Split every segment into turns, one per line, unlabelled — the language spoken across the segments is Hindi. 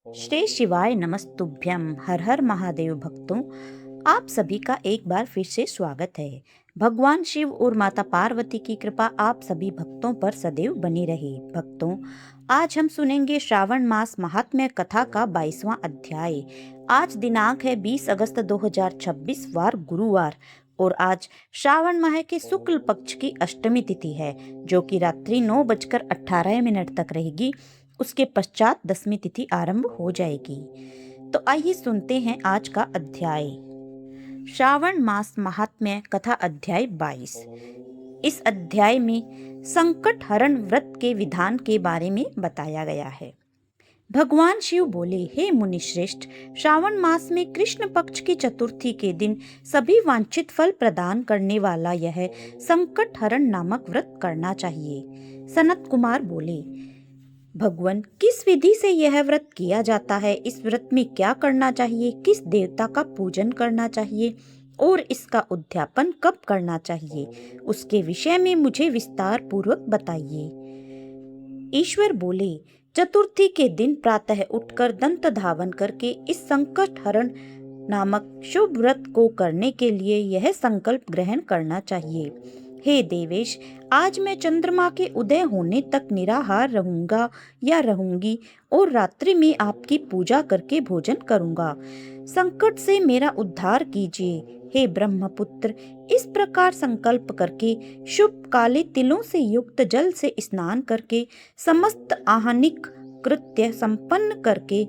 श्री शिवाय नमस्तुभ्यम। हर हर महादेव भक्तों, आप सभी का एक बार फिर से स्वागत है। भगवान शिव और माता पार्वती की कृपा आप सभी भक्तों पर सदैव बनी रहे। भक्तों, आज हम सुनेंगे श्रावण मास महात्म्य कथा का 22वां अध्याय। आज दिनांक है 20 अगस्त 2026 वार गुरुवार और आज श्रावण माह के शुक्ल पक्ष की अष्टमी तिथि है, जो कि रात्रि 9:18 तक रहेगी। उसके पश्चात दसवीं तिथि आरंभ हो जाएगी। तो आइए सुनते हैं आज का अध्याय। श्रावण मास महात्म्य कथा अध्याय 22। इस अध्याय में संकट हरण व्रत के विधान के बारे में बताया गया है। भगवान शिव बोले, हे मुनिश्रेष्ठ, श्रावण मास में कृष्ण पक्ष की चतुर्थी के दिन सभी वांछित फल प्रदान करने वाला यह संकट हरण नामक व्रत करना चाहिए। सनत कुमार बोले, भगवान, किस विधि से यह व्रत किया जाता है? इस व्रत में क्या करना चाहिए? किस देवता का पूजन करना चाहिए और इसका उद्यापन कब करना चाहिए? उसके विषय में मुझे विस्तार पूर्वक बताइए। ईश्वर बोले, चतुर्थी के दिन प्रातः उठकर दंत धावन करके इस संकट हरण नामक शुभ व्रत को करने के लिए यह संकल्प ग्रहण करना चाहिए। हे देवेश, आज मैं चंद्रमा के उदय होने तक निराहार रहूंगा या रहूंगी और रात्रि में आपकी पूजा करके भोजन करूंगा। संकट से मेरा उद्धार कीजिए। हे ब्रह्मपुत्र, इस प्रकार संकल्प करके शुभ काले तिलों से युक्त जल से स्नान करके समस्त आह्निक कृत्य संपन्न करके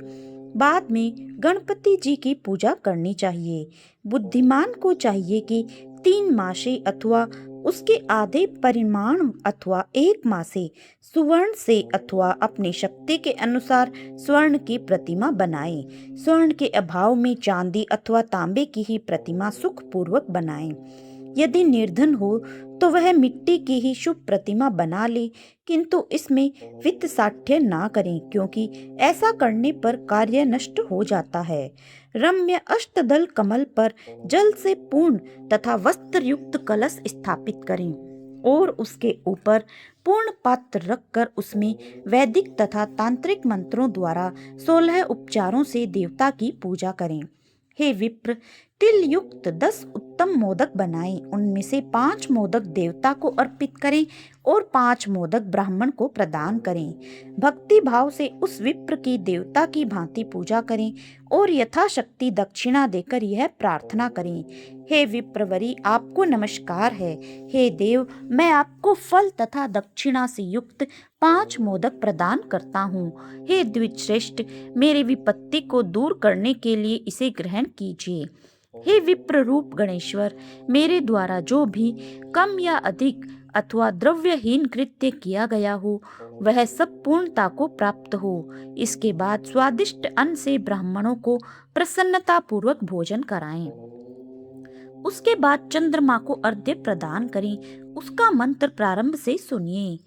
बाद में गणपति जी की पूजा करनी चाहिए। बुद्धिमान को चाहिए कि 3 मासे अथवा उसके आधे परिमाण अथवा 1 मासे सुवर्ण से अथवा अपनी शक्ति के अनुसार स्वर्ण की प्रतिमा बनाए। स्वर्ण के अभाव में चांदी अथवा तांबे की ही प्रतिमा सुख पूर्वक बनाए। यदि निर्धन हो तो वह मिट्टी की ही शुभ प्रतिमा बना ले, किंतु इसमें वित्त साठ्य ना करें, क्योंकि ऐसा करने पर कार्य नष्ट हो जाता है। रम्य अष्टदल कमल पर जल से पूर्ण तथा वस्त्र युक्त कलश स्थापित करें और उसके ऊपर पूर्ण पात्र रखकर उसमें वैदिक तथा तांत्रिक मंत्रों द्वारा 16 उपचारों से देवता की पूजा करें। हे विप्र, तिल युक्त 10 उत्तम मोदक बनाएं। उनमें से 5 मोदक देवता को अर्पित करें और 5 मोदक ब्राह्मण को प्रदान करें। भक्ति भाव से उस विप्र की देवता की भांति पूजा करें और यथाशक्ति दक्षिणा देकर यह प्रार्थना करें, हे विप्रवरी, आपको नमस्कार है। हे देव, मैं आपको फल तथा दक्षिणा से युक्त 5 मोदक प्रदान करता हूँ। हे द्विजश्रेष्ठ, मेरी विपत्ति को दूर करने के लिए इसे ग्रहण कीजिए। हे विप्र रूप गणेश्वर, मेरे द्वारा जो भी कम या अधिक अथवा द्रव्यहीन कृत्य किया गया हो वह सब पूर्णता को प्राप्त हो। इसके बाद स्वादिष्ट अन्न से ब्राह्मणों को प्रसन्नता पूर्वक भोजन कराएं। उसके बाद चंद्रमा को अर्घ्य प्रदान करें। उसका मंत्र प्रारंभ से सुनिए।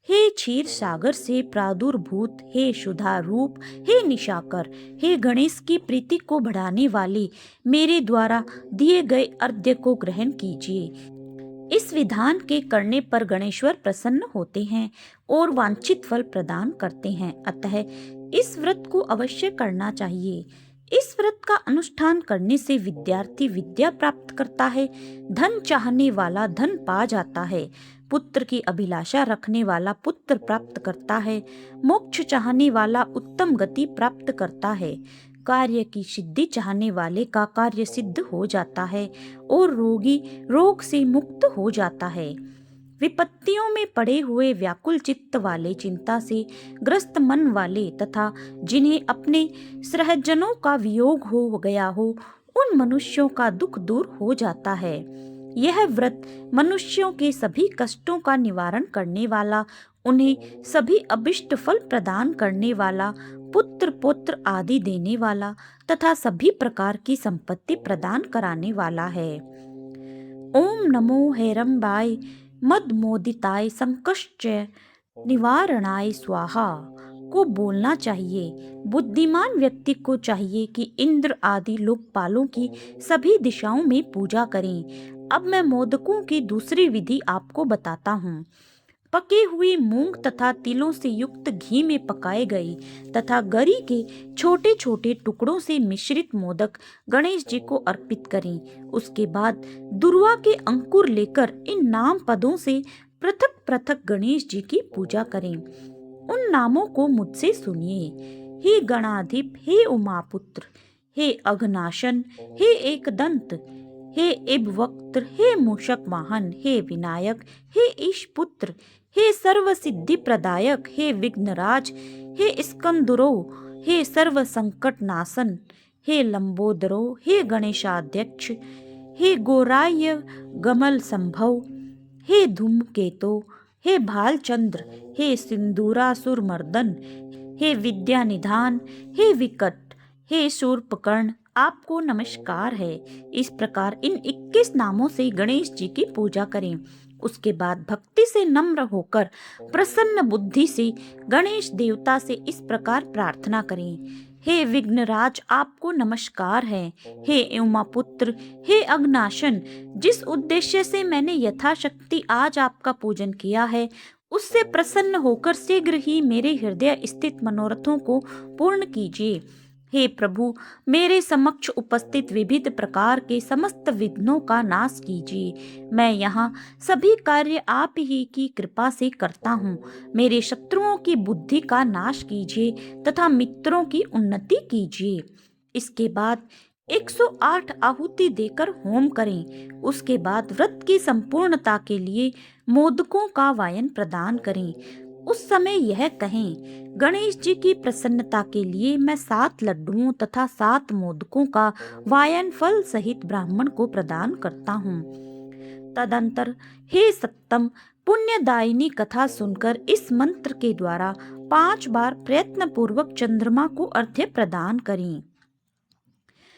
हे क्षीर सागर से प्रादुर्भूत, हे शुद्धा रूप, हे निशाकर, हे गणेश की प्रीति को बढ़ाने वाले, मेरे द्वारा दिए गए अर्घ्य को ग्रहण कीजिए। इस विधान के करने पर गणेश्वर प्रसन्न होते हैं और वांछित फल प्रदान करते हैं। अतः इस व्रत को अवश्य करना चाहिए। इस व्रत का अनुष्ठान करने से विद्यार्थी विद्या प्राप्त करता है, धन चाहने वाला धन पा जाता है, पुत्र की अभिलाषा रखने वाला पुत्र प्राप्त करता है, मोक्ष चाहने वाला उत्तम गति प्राप्त करता है, कार्य की सिद्धि चाहने वाले का कार्य सिद्ध हो जाता है और रोगी रोग से मुक्त हो जाता है। विपत्तियों में पड़े हुए व्याकुल चित्त वाले, चिंता से ग्रस्त मन वाले तथा जिन्हें अपने सहजनों का वियोग हो गया हो, उन मनुष्यों का दुख दूर हो जाता है। यह व्रत मनुष्यों के सभी कष्टों का निवारण करने वाला, उन्हें सभी अभिष्ट फल प्रदान करने वाला, पुत्र पौत्र आदि देने वाला तथा सभी प्रकार की संपत्ति प्रदान कराने वाला है। ओम नमो हेरंबाय मदमोदिताय संकष्टय निवारणाय स्वाहा को बोलना चाहिए। बुद्धिमान व्यक्ति को चाहिए कि इंद्र आदि लोकपालों की सभी दिशाओं में पूजा करें। अब मैं मोदकों की दूसरी विधि आपको बताता हूँ। पके हुए मूंग तथा तिलों से युक्त घी में पकाए गए तथा गरी के छोटे छोटे टुकड़ों से मिश्रित मोदक गणेश जी को अर्पित करें। उसके बाद दुर्वा के अंकुर लेकर इन नाम पदों से पृथक पृथक गणेश जी की पूजा करें। उन नामों को मुझसे सुनिए। हे गणाधिप, हे उमापुत्र, हे अघनाशन, हे एकदंत, हे इबवक्त्र, हे मूषक वाहन, हे विनायक, हे ईशपुत्र, हे सर्व सिद्धि प्रदायक, हे विघ्नराज, हे स्कंदुरो, हे सर्व संकट नाशन, हे लंबोदरो, हे गणेशाध्यक्ष, हे गोराय गमल संभव, हे धूमकेतो, हे भालचंद्र, हे सिंदूरासुर मर्दन, हे विद्या निधान, हे विकट, हे शूर्पकर्ण, आपको नमस्कार है। इस प्रकार इन 21 नामों से गणेश जी की पूजा करें। उसके बाद भक्ति से नम्र होकर प्रसन्न बुद्धि से गणेश देवता से इस प्रकार प्रार्थना करें। हे विघ्नराज, आपको नमस्कार है। हे उमापुत्र, हे अग्नाशन, जिस उद्देश्य से मैंने यथाशक्ति आज आपका पूजन किया है उससे प्रसन्न होकर शीघ्र ही मेरे हृदय स्थित मनोरथों को पूर्ण कीजिए। हे प्रभु, मेरे समक्ष उपस्थित विविध प्रकार के समस्त विघ्नों का नाश कीजिए। मैं यहाँ सभी कार्य आप ही की कृपा से करता हूँ। मेरे शत्रुओं की बुद्धि का नाश कीजिए तथा मित्रों की उन्नति कीजिए। इसके बाद 108 आहुति देकर होम करें। उसके बाद व्रत की संपूर्णता के लिए मोदकों का वायन प्रदान करें। उस समय यह कहें, गणेश जी की प्रसन्नता के लिए मैं 7 लड्डुओं तथा 7 मोदकों का वायन फल सहित ब्राह्मण को प्रदान करता हूँ। तदंतर हे सत्तम, पुण्यदायिनी कथा सुनकर इस मंत्र के द्वारा 5 बार प्रयत्न पूर्वक चंद्रमा को अर्घ्य प्रदान करें।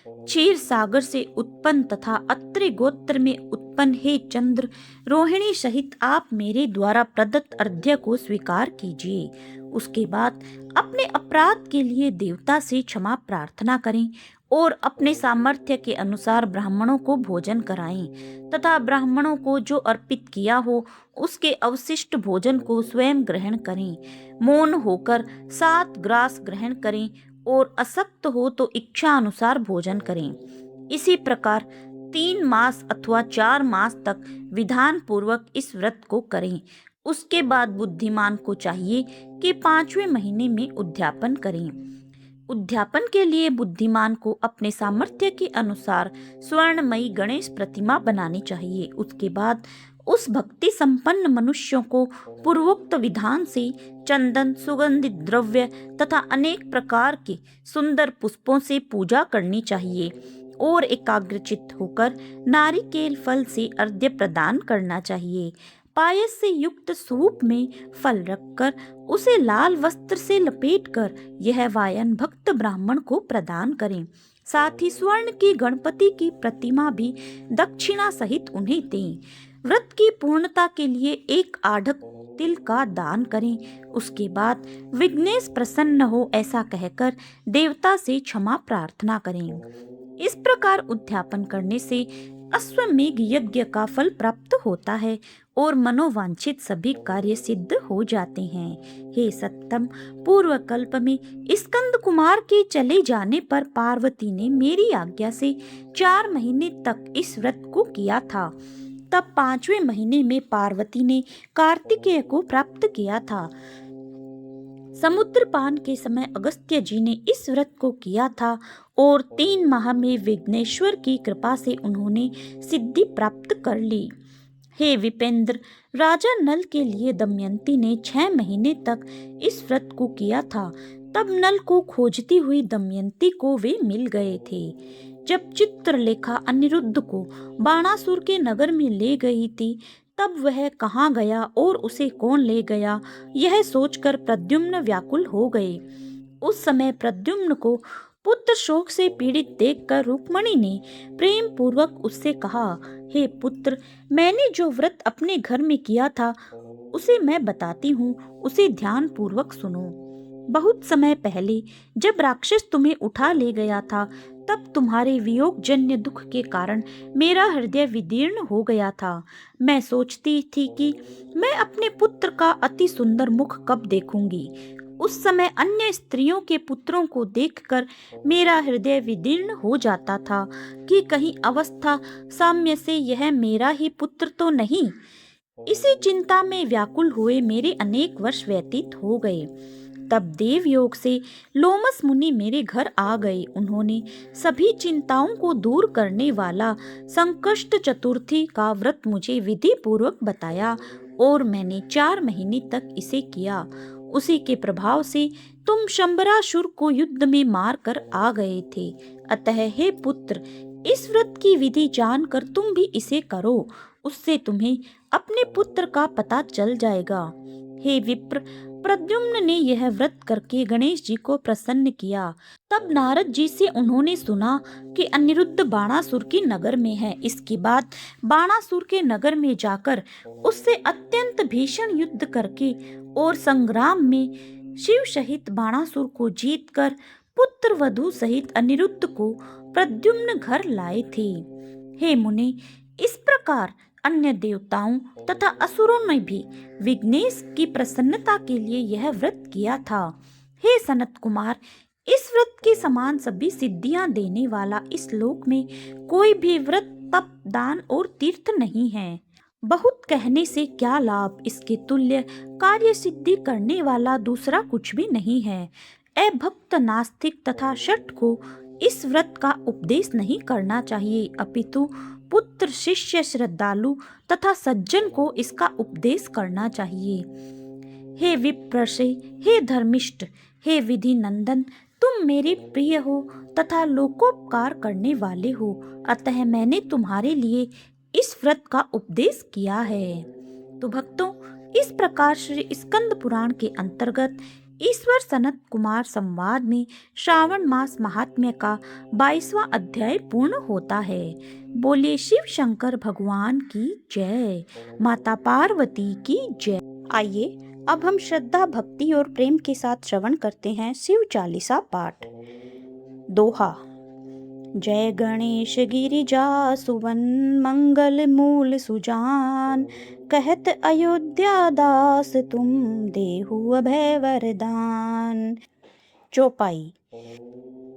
क्षीर सागर से उत्पन्न तथा अत्रि गोत्र में उत्पन्न हे चंद्र, रोहिणी सहित आप मेरे द्वारा प्रदत्त अर्घ्य को स्वीकार कीजिए। उसके बाद अपने अपराध के लिए देवता से क्षमा प्रार्थना करें और अपने सामर्थ्य के अनुसार ब्राह्मणों को भोजन कराएं तथा ब्राह्मणों को जो अर्पित किया हो उसके अवशिष्ट भोजन को स्वयं ग्रहण करें। मौन होकर 7 ग्रास ग्रहण करें और असक्त हो तो इच्छा अनुसार भोजन करें। इसी प्रकार 3 मास अथवा 4 मास तक विधान पूर्वक इस व्रत को करें। उसके बाद बुद्धिमान को चाहिए कि 5वें महीने में उद्यापन करें। उद्यापन के लिए बुद्धिमान को अपने सामर्थ्य के अनुसार स्वर्णमयी गणेश प्रतिमा बनानी चाहिए। उसके बाद उस भक्ति संपन्न मनुष्यों को पूर्वोक्त विधान से चंदन, सुगंधित द्रव्य तथा अनेक प्रकार के सुंदर पुष्पों से पूजा करनी चाहिए और एकाग्रचित्त होकर नारिकेल फल से अर्घ्य प्रदान करना चाहिए। पायस से युक्त सूप में फल रखकर उसे लाल वस्त्र से लपेटकर यह वायन भक्त ब्राह्मण को प्रदान करें। साथ ही स्वर्ण की गणपति की प्रतिमा भी दक्षिणा सहित उन्हें दें। व्रत की पूर्णता के लिए 1 आढ़क तिल का दान करें। उसके बाद विघ्नेश प्रसन्न हो ऐसा कहकर देवता से क्षमा प्रार्थना करें। इस प्रकार उद्यापन करने से अश्वमेघ यज्ञ का फल प्राप्त होता है और मनोवांछित सभी कार्य सिद्ध हो जाते हैं। हे सत्तम, पूर्व कल्प में स्कंद कुमार के चले जाने पर पार्वती ने मेरी आज्ञा से 4 महीने तक इस व्रत को किया था। तब 5वें महीने में पार्वती ने कार्तिकेय को प्राप्त किया था। समुद्रपान के समय अगस्त्य जी ने इस व्रत को किया था और 3 माह में विघ्नेश्वर की कृपा से उन्होंने सिद्धि प्राप्त कर ली। हे विपेंद्र, राजा नल के लिए दमयंती ने 6 महीने तक इस व्रत को किया था। तब नल को खोजती हुई दमयंती को वे मिल गए थे। जब चित्रलेखा अनिरुद्ध को बाणासुर के नगर में ले गई थी तब वह कहाँ गया और उसे कौन ले गया, यह सोचकर प्रद्युम्न व्याकुल हो गए। उस समय प्रद्युम्न को पुत्र शोक से पीड़ित देखकर रुक्मणी ने प्रेम पूर्वक उससे कहा, हे पुत्र, मैंने जो व्रत अपने घर में किया था उसे मैं बताती हूँ, उसे ध्यान पूर्वक सुनो। बहुत समय पहले जब राक्षस तुम्हें उठा ले गया था, तब तुम्हारे वियोग जन्य दुख के कारण मेरा हृदय विदीर्ण हो गया था। मैं सोचती थी कि मैं अपने पुत्र का अति सुंदर मुख कब देखूंगी। उस समय अन्य स्त्रियों के पुत्रों को देखकर मेरा हृदय विदीर्ण हो जाता था कि कहीं अवस्था साम्य से यह मेरा ही पुत्र तो नहीं। इसी चिंता में व्याकुल हुए मेरे अनेक वर्ष व्यतीत हो गए। तब देवयोग से लोमस मुनि मेरे घर आ गए। उन्होंने सभी चिंताओं को दूर करने वाला संकष्ट चतुर्थी का व्रत मुझे विधि पूर्वक बताया और मैंने 4 महीने तक इसे किया। उसी के प्रभाव से तुम शंबरासुर को युद्ध में मार कर आ गए थे। अतः हे पुत्र, इस व्रत की विधि जानकर तुम भी इसे करो, उससे तुम्हें अपने पुत्र का पता चल जाएगा। हे विप्र, प्रद्युम्न ने यह व्रत करके गणेश जी को प्रसन्न किया। तब नारद जी से उन्होंने सुना कि अनिरुद्ध बाणासुर के नगर में है। इसके बाद बाणासुर के नगर में जाकर उससे अत्यंत भीषण युद्ध करके और संग्राम में शिव सहित बाणासुर को जीतकर पुत्र वधु सहित अनिरुद्ध को प्रद्युम्न घर लाए थे। हे मुनि, इस प्रकार अन्य देवताओं तथा असुरों ने भी विघ्नेश की प्रसन्नता के लिए यह व्रत किया था। हे सनत कुमार, इस व्रत के समान सभी सिद्धियां देने वाला इस लोक में कोई भी व्रत, तप, दान और तीर्थ नहीं है। बहुत कहने से क्या लाभ, इसके तुल्य कार्य सिद्धि करने वाला दूसरा कुछ भी नहीं है। अभक्त, नास्तिक तथा शठ को इस व्रत का उपदेश नहीं करना चाहिए, अपितु पुत्र, शिष्य, श्रद्धालु तथा सज्जन को इसका उपदेश करना चाहिए। हे विप्रसे, हे धर्मिष्ठ, हे विधि नंदन, तुम मेरे प्रिय हो तथा लोकोपकार करने वाले हो, अतः मैंने तुम्हारे लिए इस व्रत का उपदेश किया है। तो भक्तों, इस प्रकार श्री स्कंद पुराण के अंतर्गत ईश्वर सनत कुमार संवाद में श्रावण मास महात्म्य का 22वां अध्याय पूर्ण होता है। बोले शिव शंकर भगवान की जय, माता पार्वती की जय। आइए अब हम श्रद्धा, भक्ति और प्रेम के साथ श्रवण करते हैं शिव चालीसा पाठ। दोहा। जय गणेश गिरिजा सुवन, मंगल मूल सुजान, कहत अयोध्या दास तुम, देहु अभय वरदान। चौपाई।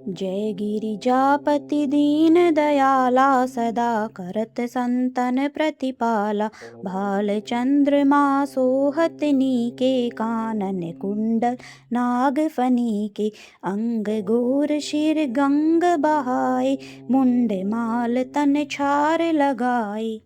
जय गिरिजापति दीन दयाला, सदा करत संतन प्रतिपाला, भाल चंद्रमा सोहत नीके, कानन कुंडल नाग फनीके, अंग गोर शिर गंग बहाए, मुंड माल तन छार लगाए,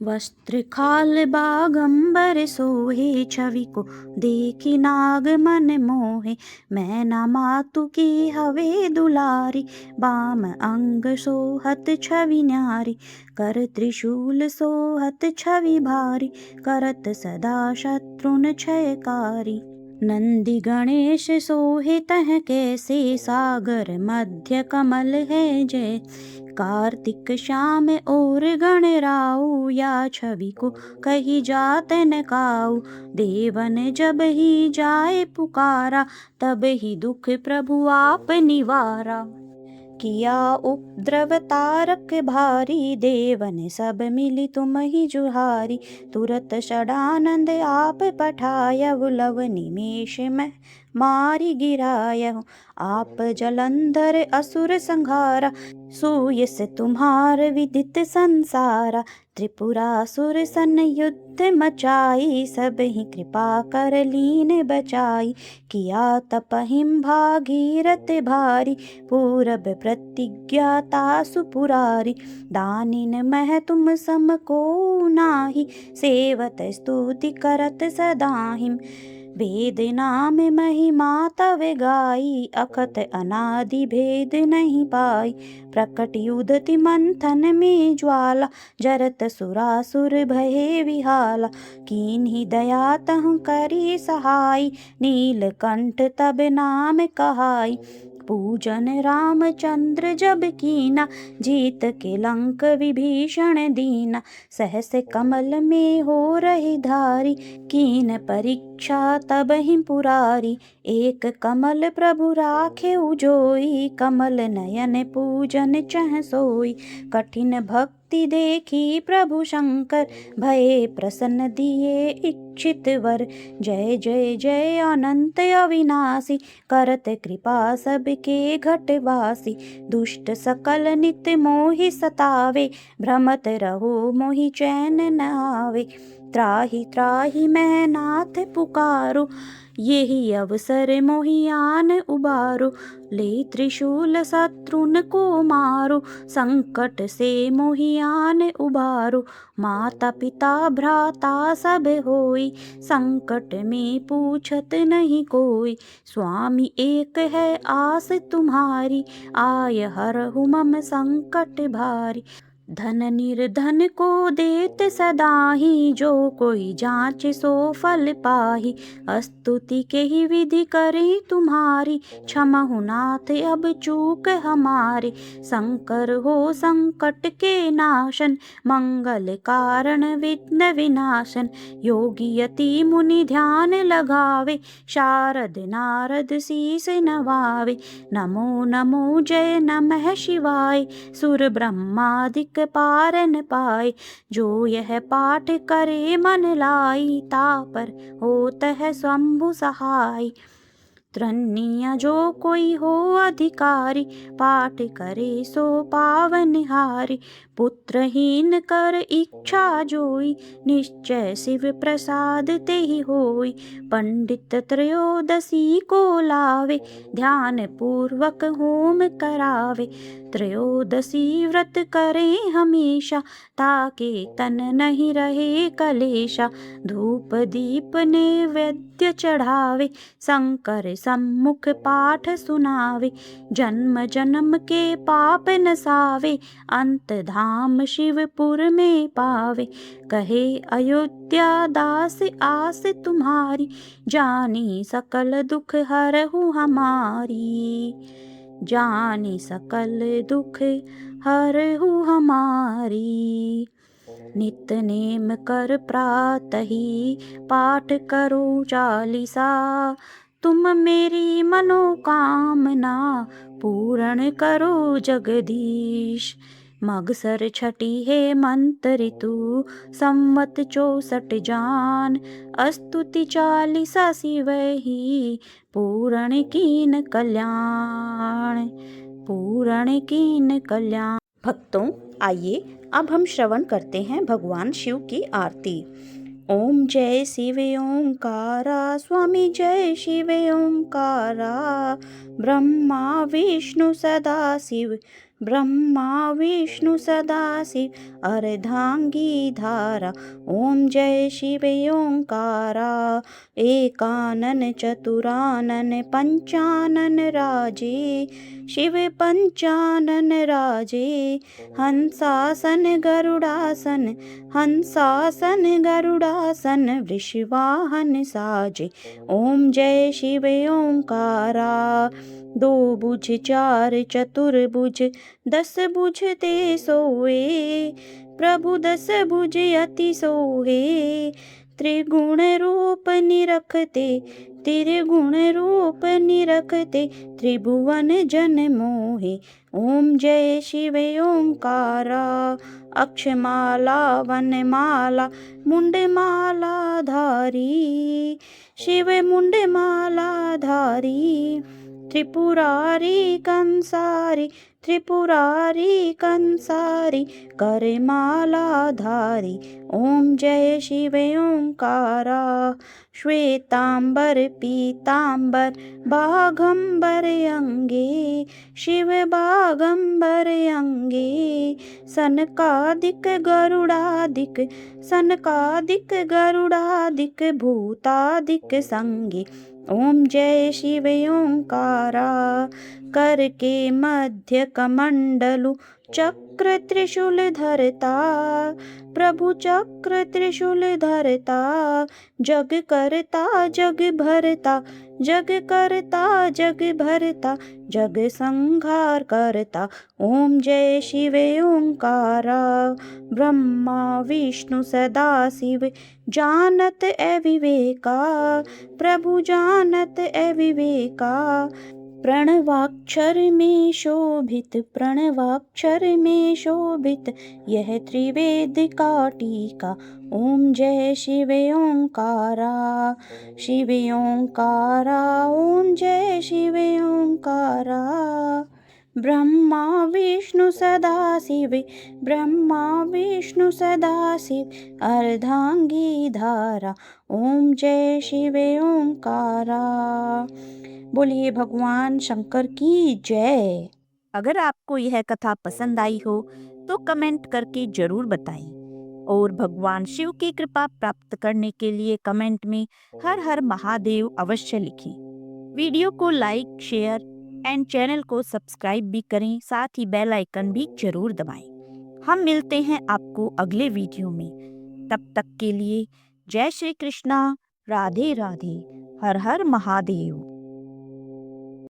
वस्त्र खाल बागंबर सोहे, छवि को देखी नाग मन मोहे, मैना मातु की हवे दुलारी, बाम अंग सोहत छवि न्यारी, कर त्रिशूल सोहत छवि भारी, करत सदा शत्रुन क्षयकारी, नंदी गणेश सोहे तह कैसे, सागर मध्य कमल है जय, कार्तिक श्याम और गणराऊ, या छवि को कही जात न काऊ, देवन जब ही जाए पुकारा, तब ही दुख प्रभु आप निवारा, किया उपद्रव तारक भारी, देवन सब मिली तुम ही जुहारी, तुरत षडानंद आप पठायहु, लव निमेष में मारी गिरायहु, आप जलंधर असुर संहारा, सूयस तुम्हार विदित संसारा, त्रिपुरासुर सन युद्ध मचाई, सब ही कृपा कर लीन बचाई, किया तपहिम भागीरथ भारी, पूरब प्रतिज्ञा तासु पुरारी, दानिन मह तुम सम को नाही, सेवत स्तुति करत सदाहिम, वेद नाम महिमा तव गाई, अखत अनादि भेद नहीं पाई, प्रकट युधति मंथन में ज्वाला, जरत सुरासुर भये विहाला, कीन्ही दया तहु करी सहाय, नीलकंठ तब नाम कहाई, पूजन रामचंद्र जब कीना, जीत के लंक विभीषण दीना। सहस कमल में हो रही धारी, कीन परीक्षा तब ही पुरारी। एक कमल प्रभु राखे उजोई, कमल नयन पूजन चह सोई। कठिन भक्ति देखी प्रभु शंकर, भये प्रसन्न दिए इच्छित वर। जय जय जय अनंत अविनाशी, करत कृपा सबके घटवासी। दुष्ट सकल नित मोहि सतावे, भ्रमत रहो मोहि चैन न आवे। त्राहि त्राहि मैं नाथ पुकारो, यही अवसर मोहि आन उबारो। ले त्रिशूल शत्रुन को मारो, संकट से मोहि आन उबारो। माता पिता भ्राता सब होई, संकट में पूछत नहीं कोई। स्वामी एक है आस तुम्हारी, आय हरहु मम संकट भारी। धन निर्धन को देत सदाही, जो कोई जांच सो फल पाही। स्तुति के ही विधि करी तुम्हारी, क्षमहु नाथ अब चूक हमारी। शंकर हो संकट के नाशन, मंगल कारण विघ्न विनाशन। योगी यति मुनि ध्यान लगावे, शारद नारद शीस नवावे। नमो नमो जय नमः शिवाय, सुर ब्रह्मादिक पार न पाए। जो यह पाठ करे मन लाई, तापर होत है शंभु सहाय। त्रन्निया जो कोई हो अधिकारी, पाठ करे सो पावन हारी। पुत्रहीन कर इच्छा जोई, निश्चय शिव प्रसाद ते ही होई। पंडित त्रयोदशी को लावे, ध्यान पूर्वक होम करावे। त्रयोदशी व्रत करे हमेशा, ताके तन नहीं रहे कलेशा। धूप दीप नैवेद्य चढ़ावे, शंकर सम्मुख पाठ सुनावे। जन्म जन्म के पाप नसावे, अंत धाम शिवपुर में पावे। कहे अयोध्या दास आस तुम्हारी, जानी सकल दुख हरहु हमारी। जानी सकल दुख हरहु हमारी। नित नेम कर प्रातहि, पाठ करो चालीसा। तुम मेरी मनोकामना, पूर्ण करो जगदीश। मगसर छठी है मंत्र ऋतु, संवत 64 जान। स्तुति चालीसा शिव ही, पूर्ण कीन कल्याण। पूर्ण कीन कल्याण। भक्तों, आइए अब हम श्रवण करते हैं भगवान शिव की आरती। ओम जय शिव ओंकारा, स्वामी जय शिव ओंकारा। ब्रह्मा विष्णु सदा शिव, ब्रह्मा विष्णु सदा शिव। अर्धांगी धारा, ओम जय शिव ओंकारा। एकानन चतुरानन पंचानन राजे, शिव पंचानन राजे। हंसासन गरुड़ासन, हंसासन गरुड़ासन। वृषवाहन साजे, ओम जय शिव ओंकारा। दो भुज चार चतुर्भुज, 10 भुज ते सोए। प्रभु 10 भुज अति सोहे। त्रिगुण रूप निरखते, त्रिगुण रूप निरखते। त्रिभुवन जन मोहे, ओम जय शिव ओंकारा। अक्षमाला वनमाला, मुंडमाला धारी। शिव मुंडमाला धारी। त्रिपुरारी कंसारी, त्रिपुरारी कंसारी। करमाला धारी, ओम जय शिव ओंकारा। श्वेतांबर पीतांबर, बाघंबर अंगे। शिव बाघंबर अंगे। सनकादिक गरुड़ादिक, सनकादिक गरुड़ादिक। भूतादिक संगे, ओम जय शिव ओंकारा। कर के मध्य कमंडलु, चक्र त्रिशूल धरता, प्रभु चक्र त्रिशूल धरता, जग करता जग भरता, जग करता जग भरता, जग संहार करता। ओम जय शिव ओंकारा, ब्रह्मा विष्णु सदा शिव, जानत अविवेका, प्रभु जानत अविवेका। प्रणवाक्षर में शोभित, प्रणवाक्षर में शोभित, यह त्रिवेद का टीका। ओम जय शिव ओंकारा, शिव ओंकारा, ओम जय शिव ओंकारा। ब्रह्मा विष्णु सदा शिव, ब्रह्मा विष्णु सदा शिव, अर्धांगी धारा। ओम जय शिव ओंकारा। बोलिए भगवान शंकर की जय। अगर आपको यह कथा पसंद आई हो तो कमेंट करके जरूर बताएं और भगवान शिव की कृपा प्राप्त करने के लिए कमेंट में हर हर महादेव अवश्य लिखें। वीडियो को लाइक, शेयर एंड चैनल को सब्सक्राइब भी करें, साथ ही बेल आइकन भी जरूर दबाएं। हम मिलते हैं आपको अगले वीडियो में। तब तक के लिए जय श्री कृष्णा, राधे राधे, हर हर महादेव।